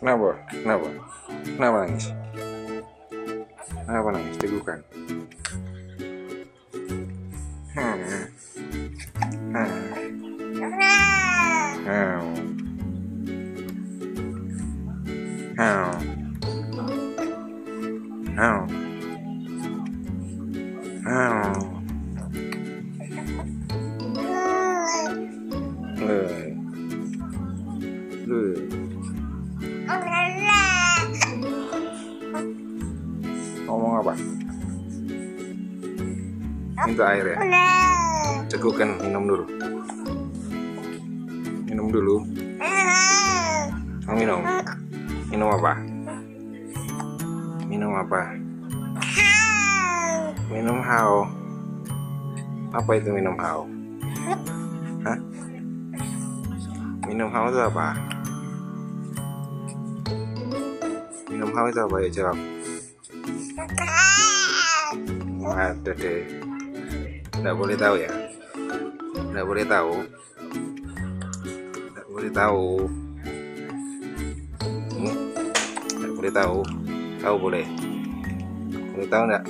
Kenapa? Kenapa? Kenapa nangis? Kenapa nangis? Tegukan. Hmm. Ngomong apa? Minta air ya? Cekukan, minum dulu. Minum dulu. Minum. Minum apa? Minum apa? Minum hao. Apa itu minum hao? Hah? Minum hao itu apa? Minum hao itu apa ya, jawab. Ada deh. Nggak boleh tahu ya? Nggak boleh tahu. Nggak boleh tahu. Nggak boleh tahu. Tahu boleh. Boleh tahu nggak?